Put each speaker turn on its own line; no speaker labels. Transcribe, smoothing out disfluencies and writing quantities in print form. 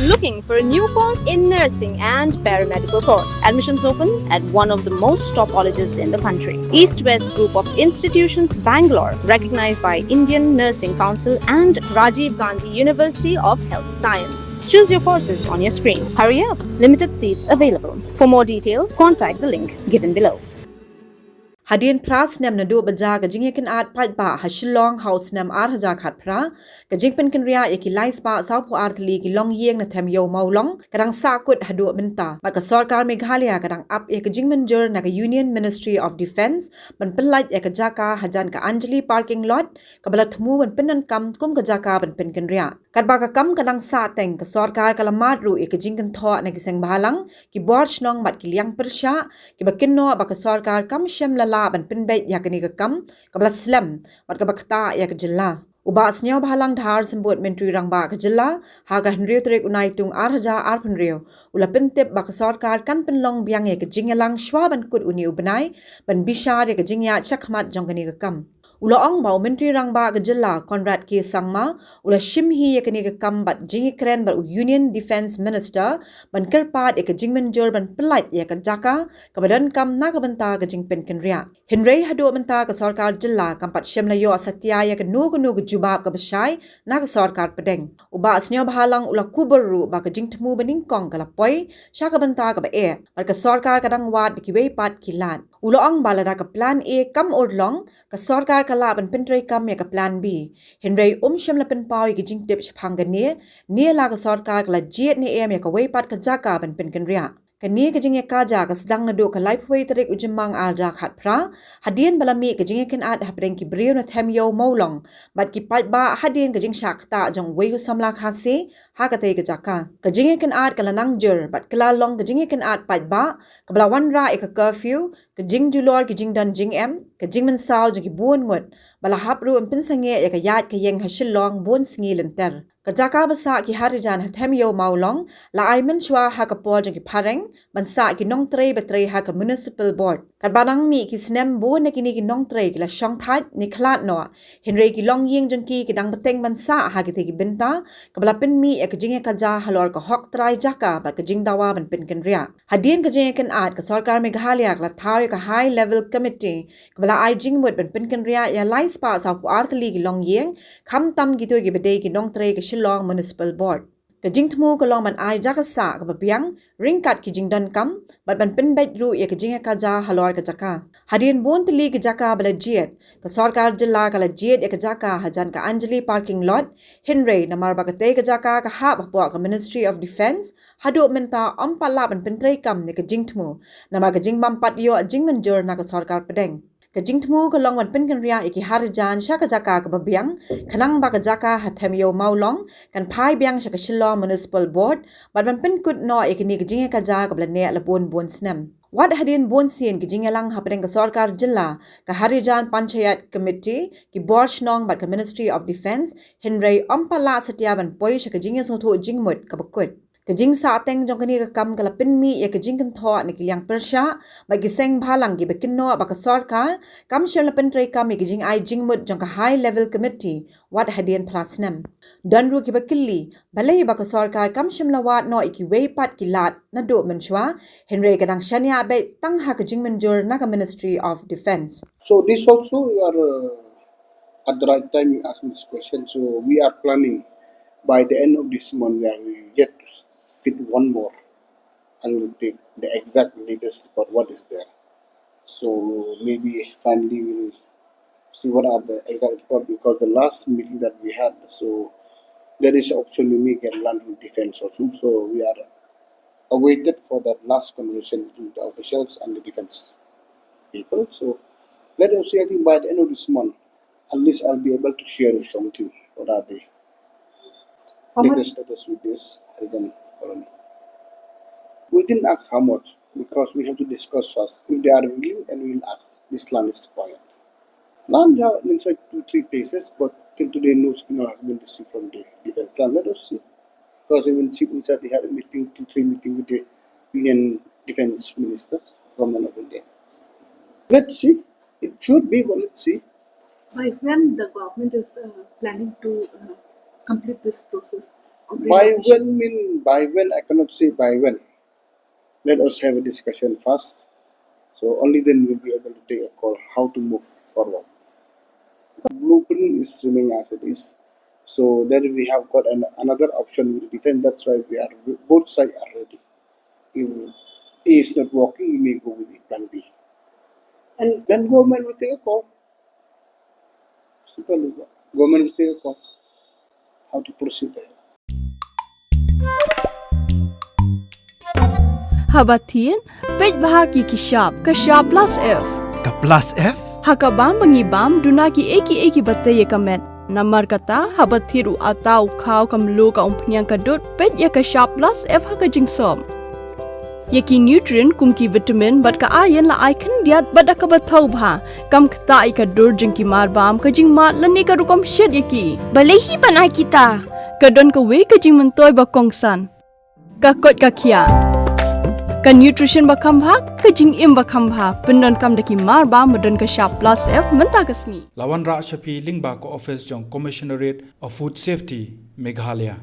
Looking for a new course in nursing and paramedical course? Admissions open at one of the most top colleges in the country. East-West Group of Institutions, Bangalore, recognized by Indian Nursing Council and Rajiv Gandhi University of Health Science. Choose your courses on your screen. Hurry up! Limited seats available. For more details, contact the link given below.
Hadian Phra Snem na du baja ka jing ken at pat ba ha Shillong house Snem ar haja khat Phra ka jing pen ken ria ki lais pa sau phu artli ki Longïing na them Īew-Mawlong kadang Sahkut hadu benta ba ka sarkar Meghalaya kadang up ka jing manager na ka Union Ministry of Defence ban pelaj ka jaka hajan ka Anjali parking lot ka balat mu ban penan kam kum ka jaka ban pen ken ria kat ba ka kam kadang sa teng ka sarkar kalamat ru ka jing ken tho na ki seng balang ki borch nong mat ki liang persya ki ba kinno ba ka sarkar kam shem la ban pinbait ya kani ka kam kabla Snem wat ka bakta ya ka jilla uba asnya bahalang dhar sembut menteri rangba ka jilla ha ka henriu trek unai tung arhaja arpenriu ula pentep ba ka sarkar kan penlong biang ya ka jingalang shwa ban kut uni ubnai ban bishar ya ka jingya chakmat jong kani ka kam ula ong bau menteri rangba ka jilla Conrad K Sangma ula shimhi ya kani ka kam bat jingi kren ba Union Defence Minister ban kerpat ya ka jingmenjor ban pelat ya ka jaka ka badan kam na ka banta ka jingpen kenria Henry hadu menta ka sarkar jilla kampat shemlayo satya ya ka no ka jubab ka bashai na ka sarkar pedeng uba asnya bahalang ula kuberu ba ka jingtmu bening kong ka lapoi sha ka banta ka ba e bar ka sarkar kadang wat ki wei pat kilat ula ong balada ka plan A kam orlong ka sarkar kala ban pentrai kam ya ka plan B Henry shemla pen pau ki jingtip shphangane ne la ka sarkar kala jet ne em ya ka wei pat ka jaka ban pen kenria kani ka jingya kaja ka sedang na do ka life way tarik ujimang alja khat Phra hadian balami ka jingya ken at hapreng ki brio na them Īew-Mawlong bat ki pat ba hadian ka jing shakta jong wei samla khase ha ka te ka jaka ka jingya ken at kala nang jer bat kala long ka jingya ken at pat ba ka bala wan ra ka curfew ka jing julor ki jing dan jing em ka jing men saw jong ki buon ngot bala hapru am pin sange ya ka yat ka yeng ha Shillong bon sngi lenter Kajaka basa ki harijan hathem Īew-Mawlong la aimen shwa ha ka pol jong ki pareng bansa ki nong tre betre ha ka municipal board kat banang mi ki Snem bo na kini ki nong tre ki la shong that ni khlat no Henry ki Longïing jong ki dang beteng bansa ha ki te ki benta ka bala pin mi ek jing ka ja halor ka hok trai jaka ba ka jing dawa ban pin ken ria hadien ka jing ken at ka sarkar Meghalaya la thaw ka high level committee ka bala ai jing mut ban pin ken ria ya lais pa sa pu artli ki Longïing kham tam gi to ki bede ki nong tre ki Shillong Municipal Board. Kajing temu kalong man ai jaka sa ka babiang ringkat ki jing dan kam bat ban pin bet ru ya ka jing ka ja halor ka jaka. Hadin bon tili ka jaka bala jet ka sarkar jilla kala jet ya ka jaka hajan ka Anjali parking lot Henry namar ba ka te ka jaka ka ha ba ka Ministry of Defence hadu menta pala ban pin tre kam ni ka jing temu namar ka jing bam pat yo jing manjur na ka sarkar pedeng. Kajing temu ka long wan pin kan ria iki harijan sha ka jaka ka babiang khanang ba ka jaka hathem Īew-Mawlong kan phai biang sha ka Shillong Municipal Board bat ban pin kut no ikini kajing ka ja ka blane la bon Snem Wad hadin bon sin ki jingalang hapeng ka sarkar jilla ka harijan panchayat committee ki borch nong bat ka Ministry of Defence Henry pala satya ban poi sha ka jingya sotho jingmut ka bakut Kajing sa ateng jong kani ka kam kala pinmi ya kajing kan tho ni kilyang persya ba giseng bhalang gi bekinno ba ka sarkar kam shel na pentrai kam ki jing ai jingmut jong ka high level committee wat hadian Phra Snem danru ki bakilli balai ba ka sarkar kam shimla wat no iki wei pat ki lat na do menchwa Henry kadang shania be tang ha ka jing menjur na ka Ministry of Defence
So this also we are at the right time you ask me this question. So we are planning by the end of this month where we yet to fit one more and we'll take the exact latest about what is there. So maybe finally we'll see what are the exact report because the last meeting that we had, so there is option we may get land defense also. So we are awaited for that last conversation between the officials and the defense people. So let us see, I think by the end of this month, at least I'll be able to share with something what are the latest status with this Harijan colony. We didn't ask how much because we have to discuss first. If they are willing, and we will ask. This land is required. Land means like 2-3 places, but till today no signal has been received from the defense land. Let us see. Because even Chief Minister they had a meeting, 2-3 meeting with the Union Defense Minister, Government of India. Let's see. It should be, but let's see.
By when the government is planning to complete this process
By when I cannot say by when. Let us have a discussion first. So only then we'll be able to take a call how to move forward. Blueprint is remaining as it is. So then we have got another option with defense. That's why we are both sides are ready. If A is not working, we may go with the plan B. And then government will take a call. Simple as that. Government will take a call. How to proceed there.
Habatin, pej bahagi kishap plus F.
Ka plus F?
Hakabam bangibam dunaki eki bataya kamet. Namar kata habathiru atau kau kamlu ka umpnyang kadut pej ya kishap plus F hakajing som. Yaki nutrient kumki vitamin bat ka ayan la icon diat bat ka bathau bha kam kta ka dur jingki marbam kajing mat lani ka rukom shed yaki. Balehi banai kita. Kadon ka we kajing mentoy ba kongsan. Ka kot ka kia. Kan nutrition bakam bha kajing im bakam bha pendon kam daki marba modon ka sharp plus F menta kasni
Lawan Ra Shapi Lingba ko office jong Commissionerate of Food Safety Meghalaya.